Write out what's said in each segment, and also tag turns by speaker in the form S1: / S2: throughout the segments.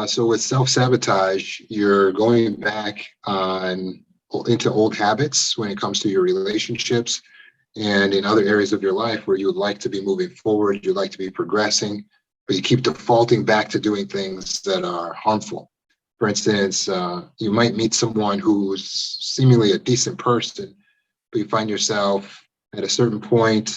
S1: So with self-sabotage, you're going back into old habits when it comes to your relationships and in other areas of your life where you would like to be moving forward, you'd like to be progressing, but you keep defaulting back to doing things that are harmful. For instance, you might meet someone who's seemingly a decent person, but you find yourself at a certain point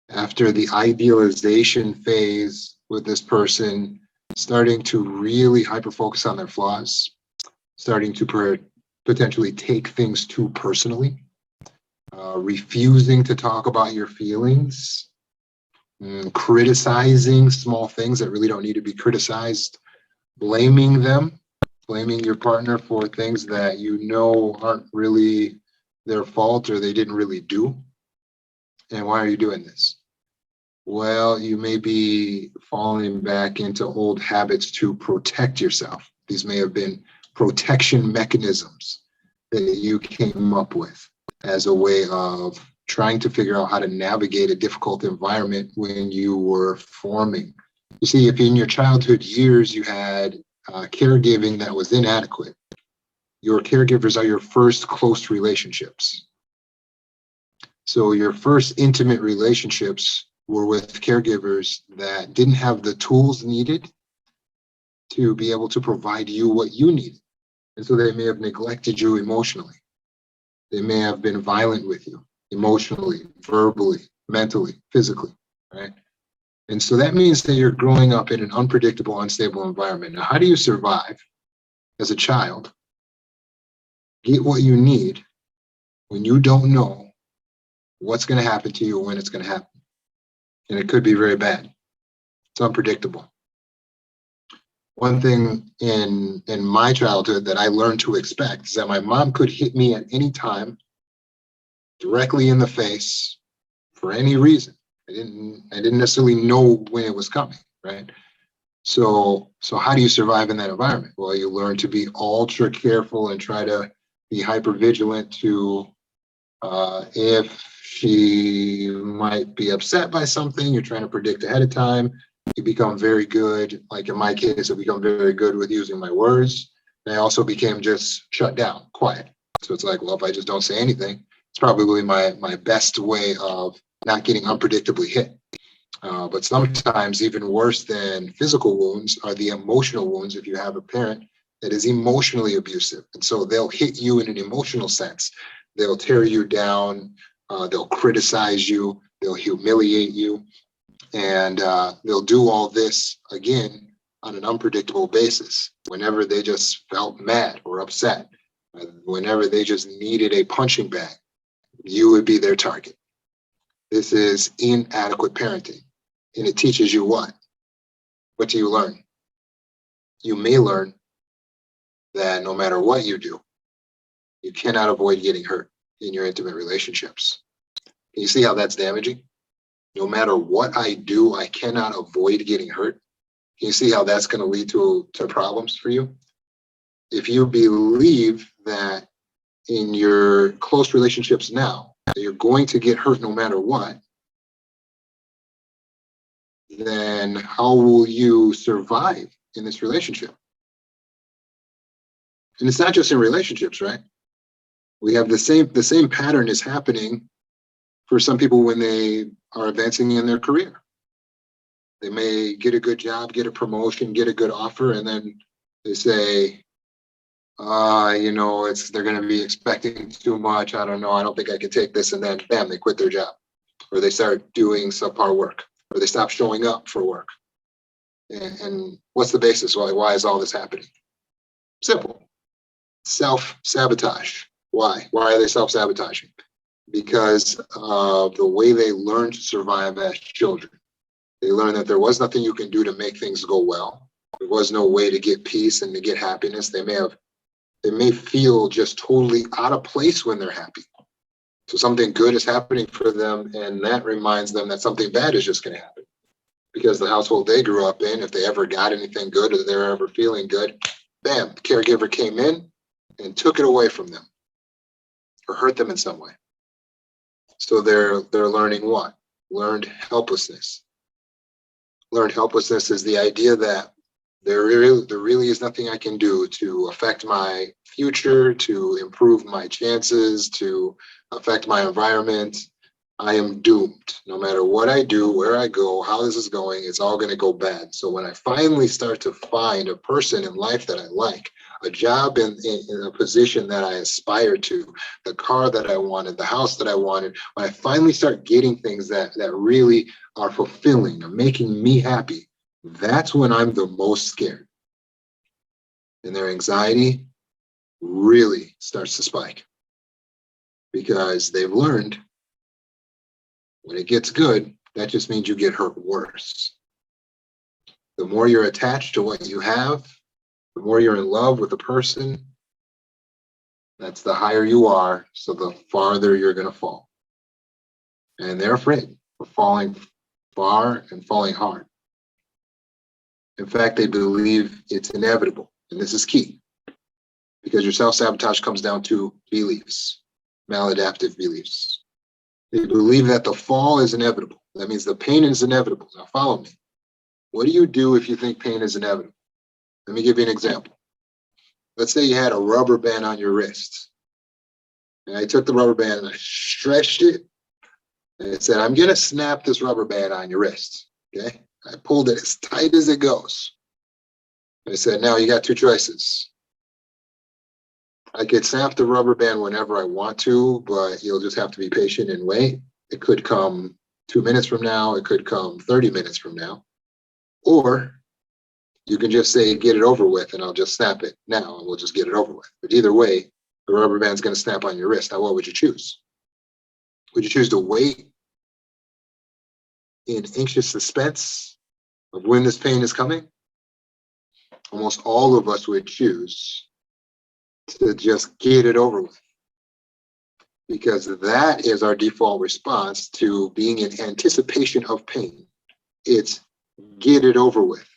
S1: after the idealization phase with this person starting to really hyper focus on their flaws, starting to potentially take things too personally, refusing to talk about your feelings, criticizing small things that really don't need to be criticized, blaming your partner for things that you know aren't really their fault or they didn't really do. And why are you doing this? Well, you may be falling back into old habits to protect yourself. These may have been protection mechanisms that you came up with as a way of trying to figure out how to navigate a difficult environment when you were forming. You see, if in your childhood years you had caregiving that was inadequate, your caregivers are your first close relationships. So your first intimate relationships were with caregivers that didn't have the tools needed to be able to provide you what you needed. And so they may have neglected you emotionally. They may have been violent with you emotionally, verbally, mentally, physically, right? And so that means that you're growing up in an unpredictable, unstable environment. Now, how do you survive as a child, get what you need when you don't know what's going to happen to you or when it's going to happen? And it could be very bad. It's unpredictable. One thing in my childhood that I learned to expect is that my mom could hit me at any time, directly in the face, for any reason. I didn't necessarily know when it was coming, right? So how do you survive in that environment? Well, you learn to be ultra careful and try to be hyper vigilant to if she might be upset by something, you're trying to predict ahead of time. You become very good, like in my case, I become very good with using my words. And I also became just shut down, quiet. So it's like, well, if I just don't say anything, it's probably my best way of not getting unpredictably hit. But sometimes even worse than physical wounds are the emotional wounds if you have a parent that is emotionally abusive. And so they'll hit you in an emotional sense. They'll tear you down. They'll criticize you. They'll humiliate you. And they'll do all this, again, on an unpredictable basis. Whenever they just felt mad or upset, whenever they just needed a punching bag, you would be their target. This is inadequate parenting. And it teaches you what? What do you learn? You may learn that no matter what you do, you cannot avoid getting hurt in your intimate relationships. Can you see how that's damaging? No matter what I do, I cannot avoid getting hurt. Can you see how that's going to lead to problems for you? If you believe that in your close relationships now, that you're going to get hurt no matter what, then how will you survive in this relationship? And it's not just in relationships, right? We have the same pattern is happening for some people when they are advancing in their career. They may get a good job, get a promotion, get a good offer, and then they say, they're going to be expecting too much. I don't know. I don't think I can take this. And then, bam, they quit their job, or they start doing subpar work, or they stop showing up for work. And what's the basis? Why is all this happening? Simple. Self-sabotage. Why? Why are they self-sabotaging? Because of the way they learned to survive as children. They learned that there was nothing you can do to make things go well. There was no way to get peace and to get happiness. They may feel just totally out of place when they're happy. So something good is happening for them, and that reminds them that something bad is just going to happen. Because the household they grew up in, if they ever got anything good or they're ever feeling good, bam, the caregiver came in and took it away from them or hurt them in some way. So they're learning what? Learned helplessness. Learned helplessness is the idea that There really is nothing I can do to affect my future, to improve my chances, to affect my environment. I am doomed. No matter what I do, where I go, how this is going, it's all going to go bad. So when I finally start to find a person in life that I like, a job in a position that I aspire to, the car that I wanted, the house that I wanted, when I finally start getting things that really are fulfilling, are making me happy, that's when I'm the most scared. And their anxiety really starts to spike because they've learned when it gets good, that just means you get hurt worse. The more you're attached to what you have, the more you're in love with a person, that's the higher you are, so the farther you're going to fall. And they're afraid of falling far and falling hard. In fact, they believe it's inevitable. And this is key because your self-sabotage comes down to beliefs, maladaptive beliefs. They believe that the fall is inevitable. That means the pain is inevitable. Now follow me. What do you do if you think pain is inevitable? Let me give you an example. Let's say you had a rubber band on your wrist. And I took the rubber band and I stretched it. And it said, I'm going to snap this rubber band on your wrist. Okay. I pulled it as tight as it goes. And I said, now you got two choices. I could snap the rubber band whenever I want to, but you'll just have to be patient and wait. It could come 2 minutes from now. It could come 30 minutes from now. Or you can just say, get it over with, and I'll just snap it now, and we'll just get it over with. But either way, the rubber band's going to snap on your wrist. Now, what would you choose? Would you choose to wait in anxious suspense of when this pain is coming? Almost all of us would choose to just get it over with, because that is our default response to being in anticipation of pain. It's get it over with.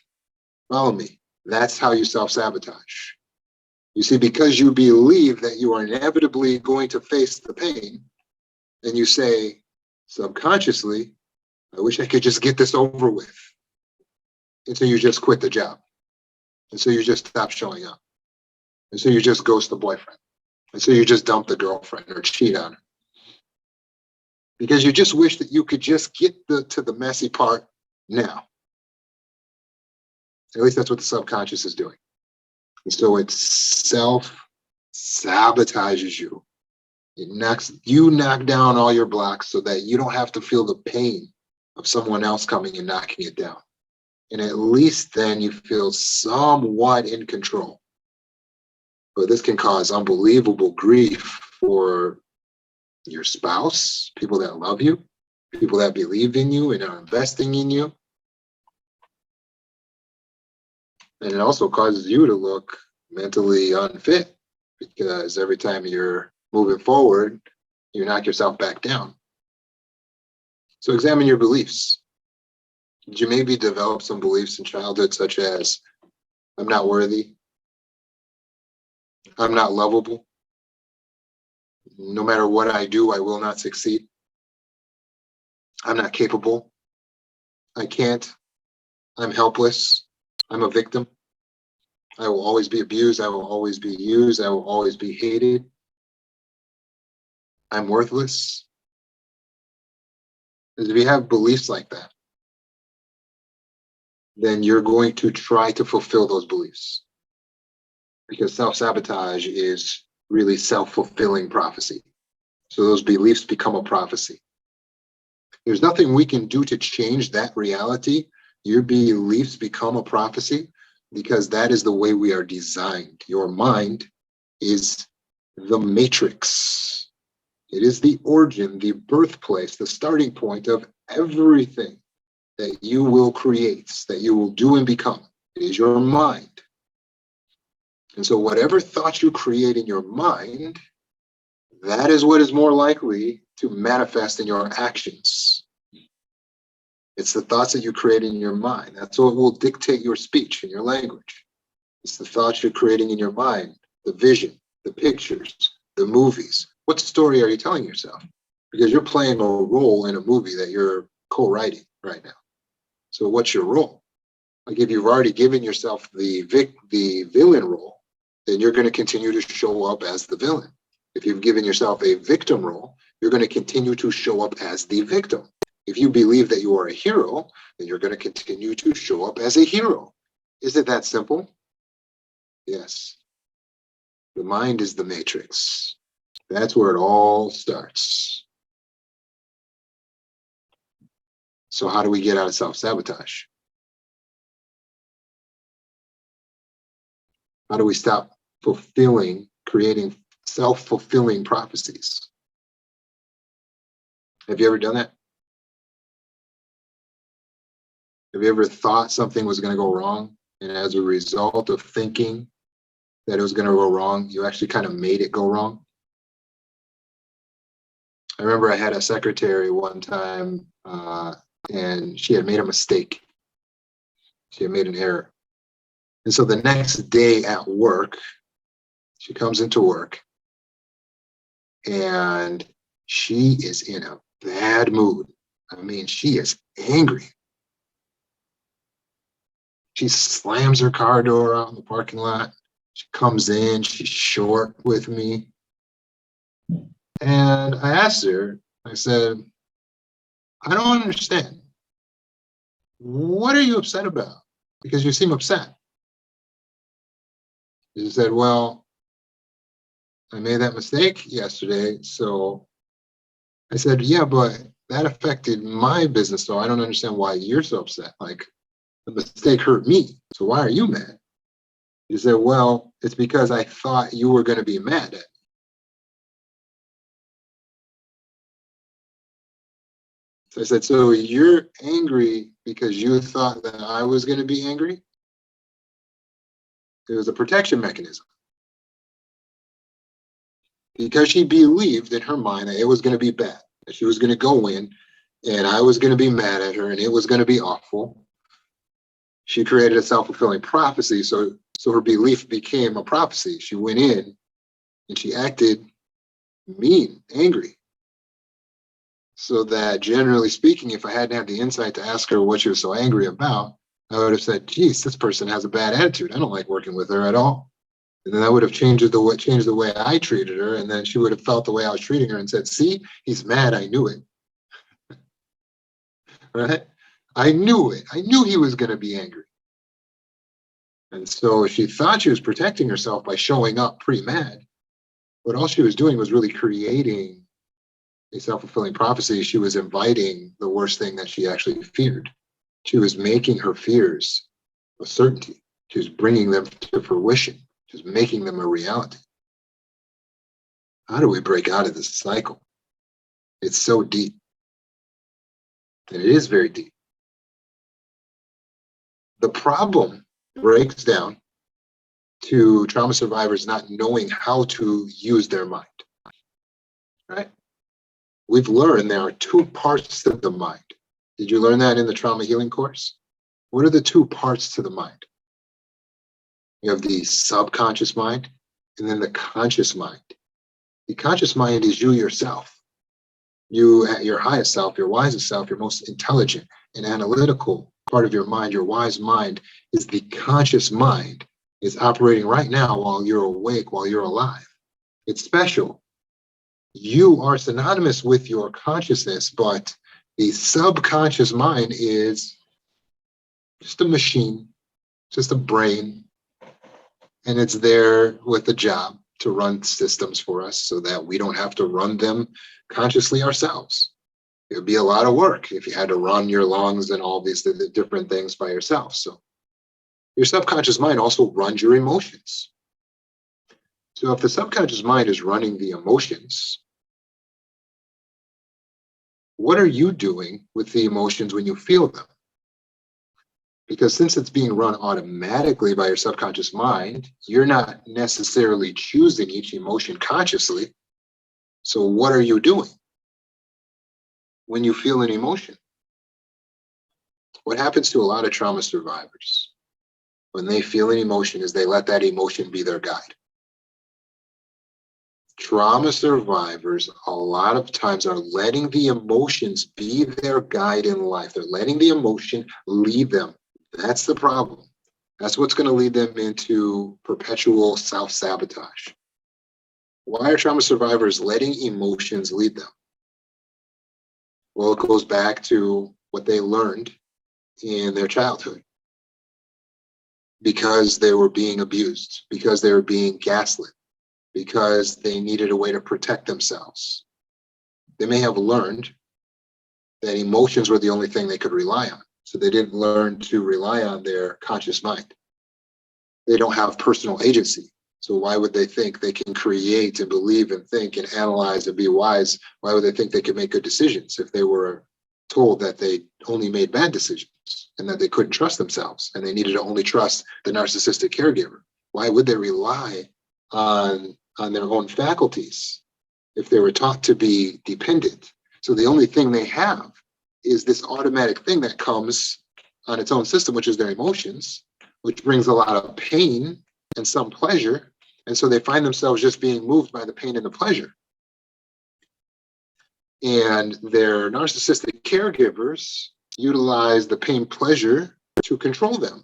S1: Follow me. That's how you self-sabotage. You see, because you believe that you are inevitably going to face the pain, and you say subconsciously, I wish I could just get this over with. And so you just quit the job. And so you just stop showing up. And so you just ghost the boyfriend. And so you just dump the girlfriend or cheat on her. Because you just wish that you could just get to the messy part now. At least that's what the subconscious is doing. And so it self-sabotages you. You knock down all your blocks so that you don't have to feel the pain of someone else coming and knocking it down. And at least then you feel somewhat in control. But this can cause unbelievable grief for your spouse, people that love you, people that believe in you and are investing in you. And it also causes you to look mentally unfit because every time you're moving forward, you knock yourself back down. So examine your beliefs. Did you maybe develop some beliefs in childhood such as, I'm not worthy, I'm not lovable, no matter what I do, I will not succeed, I'm not capable, I can't, I'm helpless, I'm a victim, I will always be abused, I will always be used, I will always be hated, I'm worthless? Because if you have beliefs like that, then you're going to try to fulfill those beliefs. Because self-sabotage is really self-fulfilling prophecy. So those beliefs become a prophecy. There's nothing we can do to change that reality. Your beliefs become a prophecy because that is the way we are designed. Your mind is the matrix. It is the origin, the birthplace, the starting point of everything that you will create, that you will do and become. It is your mind. And so whatever thoughts you create in your mind, that is what is more likely to manifest in your actions. It's the thoughts that you create in your mind. That's what will dictate your speech and your language. It's the thoughts you're creating in your mind, the vision, the pictures, the movies. What story are you telling yourself? Because you're playing a role in a movie that you're co-writing right now. So what's your role? Like if you've already given yourself the villain role, then you're going to continue to show up as the villain. If you've given yourself a victim role, you're going to continue to show up as the victim. If you believe that you are a hero, then you're going to continue to show up as a hero. Is it that simple? Yes. The mind is the matrix. That's where it all starts. So how do we get out of self-sabotage? How do we stop creating self-fulfilling prophecies? Have you ever done that? Have you ever thought something was going to go wrong, and as a result of thinking that it was going to go wrong, you actually kind of made it go wrong? I remember I had a secretary one time, and she had made a mistake. She had made an error. And so the next day at work, she comes into work, and she is in a bad mood. I mean, she is angry. She slams her car door out in the parking lot. She comes in, she's short with me. And I asked her, I said, I don't understand. What are you upset about? Because you seem upset. She said, well, I made that mistake yesterday. So I said, yeah, but that affected my business. So I don't understand why you're so upset. Like, the mistake hurt me. So why are you mad? She said, well, it's because I thought you were going to be mad at me. So I said, so you're angry because you thought that I was going to be angry? It was a protection mechanism. Because she believed in her mind that it was going to be bad, that she was going to go in and I was going to be mad at her and it was going to be awful. She created a self-fulfilling prophecy. So her belief became a prophecy. She went in and she acted mean, angry. So that generally speaking, if I hadn't had the insight to ask her what she was so angry about, I would have said, geez, this person has a bad attitude. I don't like working with her at all. And then that would have changed the way I treated her. And then she would have felt the way I was treating her and said, see, he's mad. I knew it. Right? I knew it. I knew he was going to be angry. And so she thought she was protecting herself by showing up pre-mad. But all she was doing was really creating a self-fulfilling prophecy. She was inviting the worst thing that she actually feared. She was making her fears a certainty. She was bringing them to fruition. She was making them a reality. How do we break out of this cycle? It's so deep. And it is very deep. The problem breaks down to trauma survivors not knowing how to use their mind. Right? We've learned there are two parts to the mind. Did you learn that in the trauma healing course? What are the two parts to the mind? You have the subconscious mind and then the conscious mind. The conscious mind is you yourself. You at your highest self, your wisest self, your most intelligent and analytical part of your mind, your wise mind, is the conscious mind. It's operating right now while you're awake, while you're alive. It's special. You are synonymous with your consciousness, but the subconscious mind is just a machine, just a brain, and it's there with a job to run systems for us so that we don't have to run them consciously ourselves. It would be a lot of work if you had to run your lungs and all these different things by yourself. So your subconscious mind also runs your emotions. So if the subconscious mind is running the emotions, what are you doing with the emotions when you feel them? Because since it's being run automatically by your subconscious mind, you're not necessarily choosing each emotion consciously. So what are you doing when you feel an emotion? What happens to a lot of trauma survivors when they feel an emotion is they let that emotion be their guide. Trauma survivors a lot of times are letting the emotions be their guide in life. They're letting the emotion lead them. That's the problem. That's what's going to lead them into perpetual self-sabotage. Why are trauma survivors letting emotions lead them? Well, it goes back to what they learned in their childhood. Because they were being abused, because they were being gaslit, because they needed a way to protect themselves. They may have learned that emotions were the only thing they could rely on. So they didn't learn to rely on their conscious mind. They don't have personal agency. So why would they think they can create and believe and think and analyze and be wise? Why would they think they could make good decisions if they were told that they only made bad decisions and that they couldn't trust themselves and they needed to only trust the narcissistic caregiver? Why would they rely on their own faculties if they were taught to be dependent? So the only thing they have is this automatic thing that comes on its own system, which is their emotions, which brings a lot of pain and some pleasure. And so they find themselves just being moved by the pain and the pleasure. And their narcissistic caregivers utilize the pain pleasure to control them.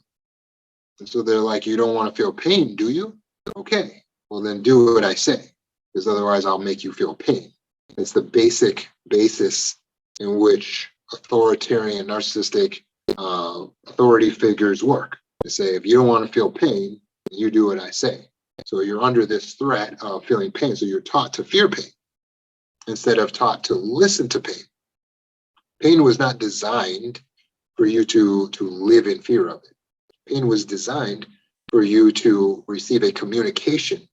S1: And so they're like, you don't want to feel pain, do you? Okay, well then do what I say, because otherwise I'll make you feel pain. It's the basic basis in which authoritarian narcissistic authority figures work. They say, if you don't want to feel pain, you do what I say. So you're under this threat of feeling pain. So you're taught to fear pain instead of taught to listen to pain. Pain was not designed for you to live in fear of it. Pain was designed for you to receive a communication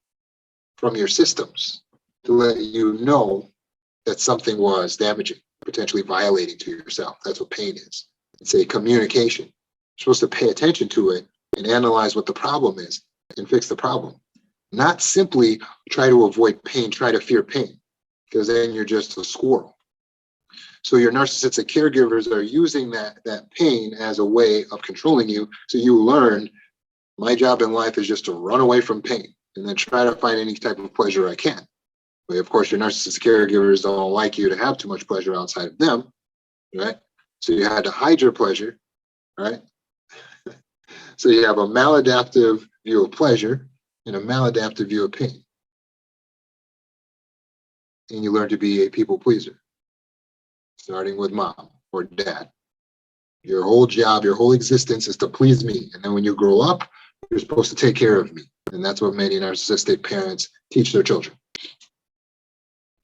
S1: from your systems to let you know that something was damaging, potentially violating to yourself. That's what pain is. It's a communication. You're supposed to pay attention to it and analyze what the problem is and fix the problem. Not simply try to avoid pain, try to fear pain, because then you're just a squirrel. So your narcissistic caregivers are using that pain as a way of controlling you. So you learn, my job in life is just to run away from pain and then try to find any type of pleasure I can. But of course, your narcissistic caregivers don't like you to have too much pleasure outside of them, right? So you had to hide your pleasure, right? So you have a maladaptive view of pleasure and a maladaptive view of pain. And you learn to be a people pleaser, starting with mom or dad. Your whole job, your whole existence is to please me. And then when you grow up, you're supposed to take care of me. And that's what many narcissistic parents teach their children.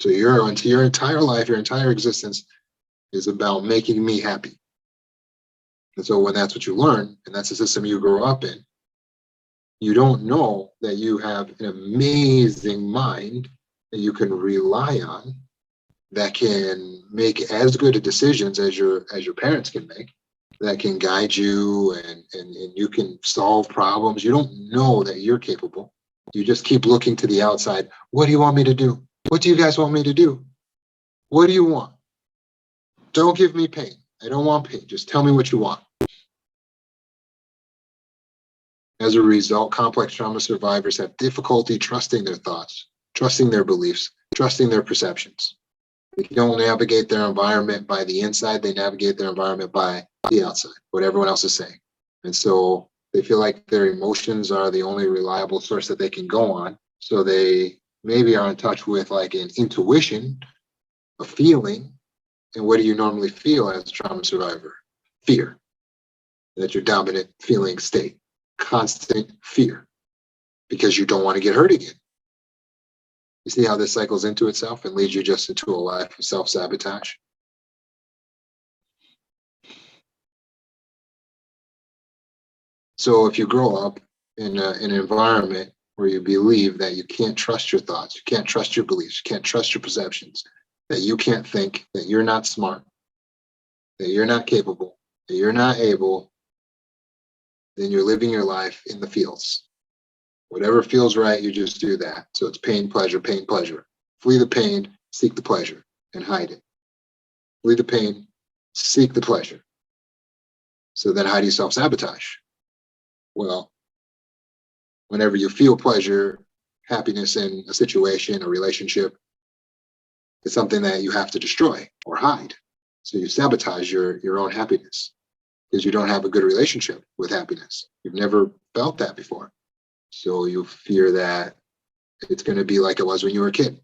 S1: So your entire life, your entire existence is about making me happy. And so when that's what you learn, and that's the system you grow up in, you don't know that you have an amazing mind that you can rely on that can make as good a decisions as your parents can make, that can guide you and you can solve problems. You don't know that you're capable. You just keep looking to the outside. What do you want me to do? What do you guys want me to do? What do you want? Don't give me pain. I don't want pain. Just tell me what you want. As a result, complex trauma survivors have difficulty trusting their thoughts, trusting their beliefs, trusting their perceptions. They don't navigate their environment by the inside, they navigate their environment by the outside, what everyone else is saying. And so they feel like their emotions are the only reliable source that they can go on. So they maybe are in touch with like an intuition, a feeling. And what do you normally feel as a trauma survivor? Fear. That's your dominant feeling state. Constant fear because you don't want to get hurt again. You see how this cycles into itself and leads you just into a life of self-sabotage? So if you grow up in an environment where you believe that you can't trust your thoughts, you can't trust your beliefs, you can't trust your perceptions, that you can't think, that you're not smart, that you're not capable, that you're not able, then you're living your life in the fields. Whatever feels right, you just do that. So it's pain, pleasure, pain, pleasure. Flee the pain, seek the pleasure, and hide it. Flee the pain, seek the pleasure. So then how do you self-sabotage? Well, whenever you feel pleasure, happiness in a situation, a relationship, it's something that you have to destroy or hide. So you sabotage your own happiness. because you don't have a good relationship with happiness. You've never felt that before. So you fear that it's going to be like it was when you were a kid.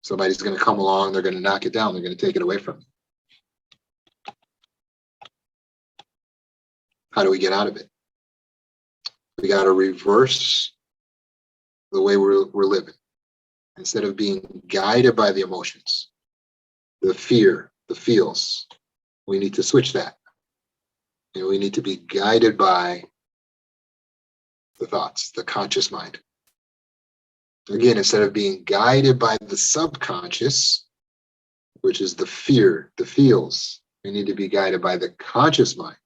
S1: Somebody's going to come along, they're going to knock it down, they're going to take it away from you. How do we get out of it? We got to reverse the way we're living. Instead of being guided by the emotions, the fear, the feels, we need to switch that. And we need to be guided by the thoughts, the conscious mind. Again, instead of being guided by the subconscious, which is the fear, the feels, we need to be guided by the conscious mind.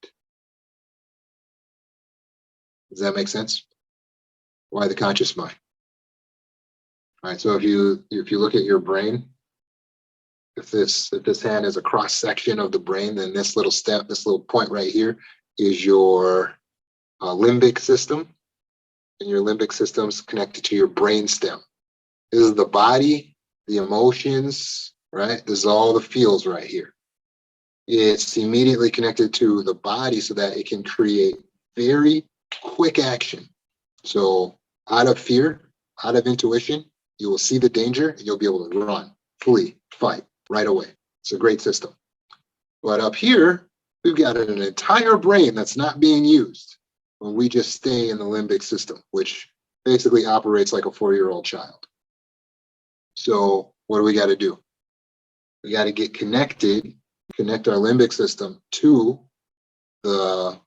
S1: Does that make sense? Why the conscious mind? All right, so if you look at your brain, if this hand is a cross section of the brain, then this little step, this little point right here is your limbic system. And your limbic system is connected to your brain stem. This is the body, the emotions, right? This is all the feels right here. It's immediately connected to the body so that it can create very quick action. So out of fear, out of intuition, you will see the danger and you'll be able to run, flee, fight right away. It's a great system. But up here, we've got an entire brain that's not being used when we just stay in the limbic system, which basically operates like a 4-year-old child. So what do we got to do? We got to get connected, connect our limbic system to the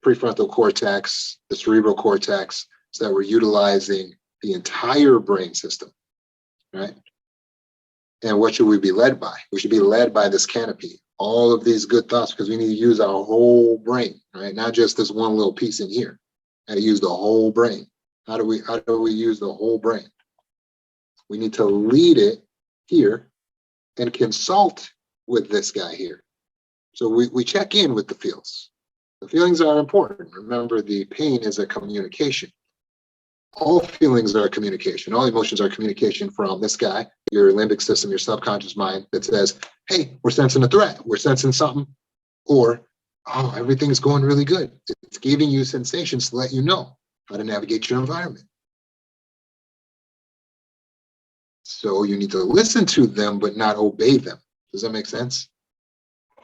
S1: prefrontal cortex, the cerebral cortex, so that we're utilizing the entire brain system, right? And what should we be led by? We should be led by this canopy, all of these good thoughts, because we need to use our whole brain, right? Not just this one little piece in here. Got to use the whole brain. How do we use the whole brain? We need to lead it here and consult with this guy here. So we check in with the feels. The feelings are important. Remember, the pain is a communication. All feelings are a communication. All emotions are communication from this guy, your limbic system, your subconscious mind that says, hey, we're sensing a threat. We're sensing something. Or, oh, everything's going really good. It's giving you sensations to let you know how to navigate your environment. So you need to listen to them, but not obey them. Does that make sense?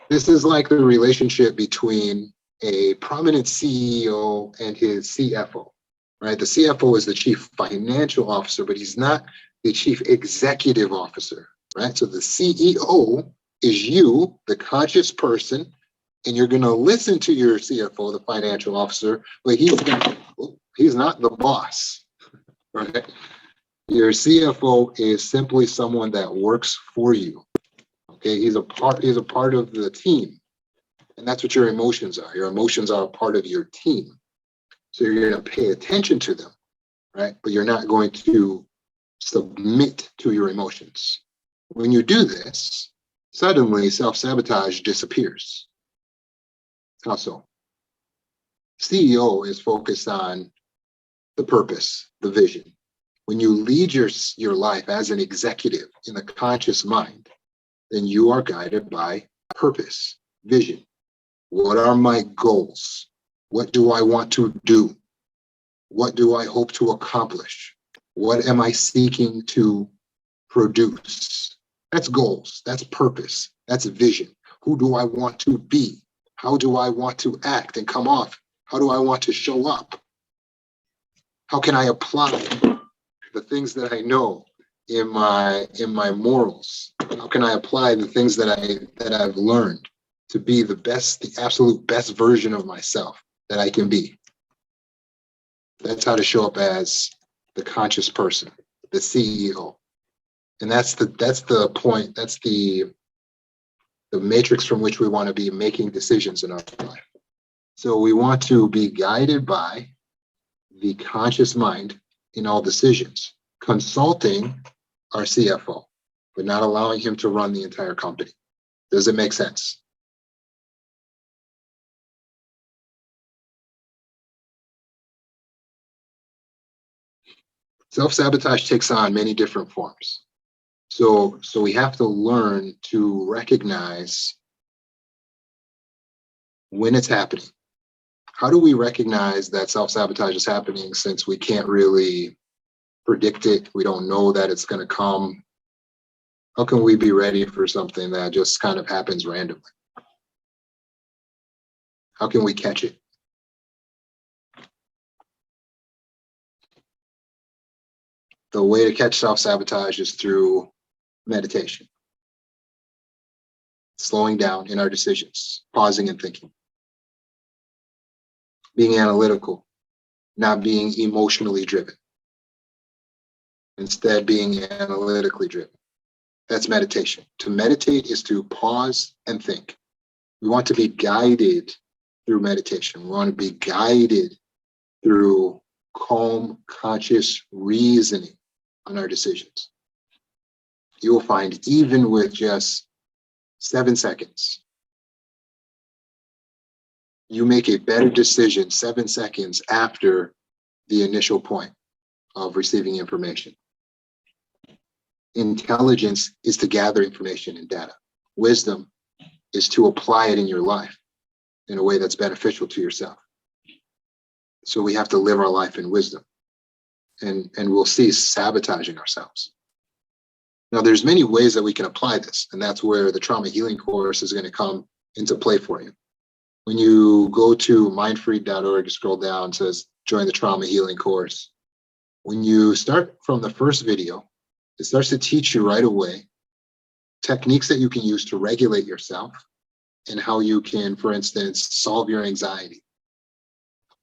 S1: This is like the relationship between a prominent CEO and his CFO, right? The CFO is the chief financial officer, but he's not the chief executive officer, right? So the CEO is you, the conscious person, and you're going to listen to your CFO, the financial officer, but he's not the boss, right? Your CFO is simply someone that works for you. Okay, he's a part of the team. And that's what your emotions are. Your emotions are a part of your team. So you're going to pay attention to them, right? But you're not going to submit to your emotions. When you do this, suddenly self-sabotage disappears. How so? CEO is focused on the purpose, the vision. When you lead your life as an executive in the conscious mind, then you are guided by purpose, vision. What are my goals? What do I want to do? What do I hope to accomplish? What am I seeking to produce? That's goals. That's purpose. That's vision. Who do I want to be? How do I want to act and come off? How do I want to show up? How can I apply the things that I know in my morals? How can I apply the things that I've learned to be the absolute best version of myself that I can be? That's how to show up as the conscious person, the CEO. And that's the point, that's the matrix from which we want to be making decisions in our life. So we want to be guided by the conscious mind in all decisions, consulting our CFO, but not allowing him to run the entire company. Does it make sense? Self-sabotage takes on many different forms. So we have to learn to recognize when it's happening. How do we recognize that self-sabotage is happening since we can't really predict it? We don't know that it's going to come. How can we be ready for something that just kind of happens randomly? How can we catch it? The way to catch self-sabotage is through meditation. Slowing down in our decisions, pausing and thinking. Being analytical, not being emotionally driven. Instead, being analytically driven. That's meditation. To meditate is to pause and think. We want to be guided through meditation. We want to be guided through calm, conscious reasoning on our decisions. You will find even with just 7 seconds, you make a better decision 7 seconds after the initial point of receiving information. Intelligence is to gather information and data. Wisdom is to apply it in your life in a way that's beneficial to yourself. So we have to live our life in wisdom, and we'll cease sabotaging ourselves. Now, there's many ways that we can apply this, and that's where the trauma healing course is going to come into play for you. When you go to mindfree.org, scroll down, it says join the trauma healing course. When you start from the first video, it starts to teach you right away techniques that you can use to regulate yourself and how you can, for instance, solve your anxiety.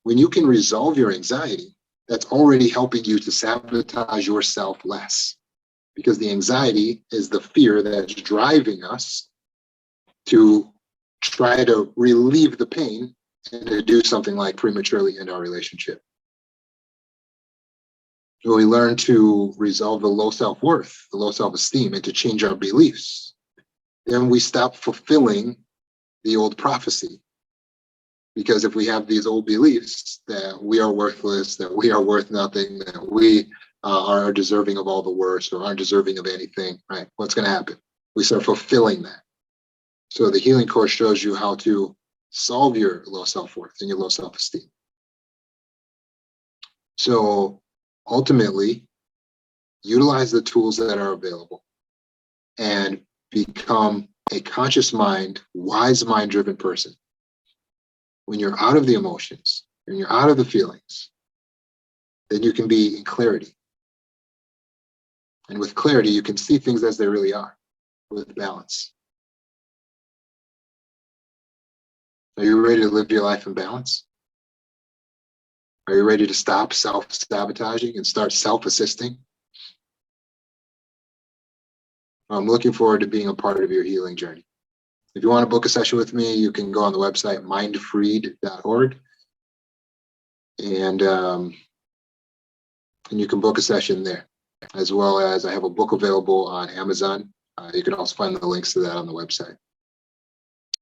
S1: When you can resolve your anxiety, that's already helping you to sabotage yourself less, because the anxiety is the fear that's driving us to try to relieve the pain and to do something like prematurely end our relationship. When we learn to resolve the low self-worth, the low self-esteem, and to change our beliefs, then we stop fulfilling the old prophecy. Because if we have these old beliefs that we are worthless, that we are worth nothing, that we are deserving of all the worst or aren't deserving of anything, right? What's going to happen? We start fulfilling that. So the healing course shows you how to solve your low self-worth and your low self-esteem. So ultimately, utilize the tools that are available and become a conscious mind, wise mind-driven person. When you're out of the emotions, when you're out of the feelings, then you can be in clarity. And with clarity, you can see things as they really are, with balance. Are you ready to live your life in balance? Are you ready to stop self-sabotaging and start self-assisting? I'm looking forward to being a part of your healing journey. If you want to book a session with me, you can go on the website mindfreed.org, and you can book a session there, as well as I have a book available on Amazon. You can also find the links to that on the website.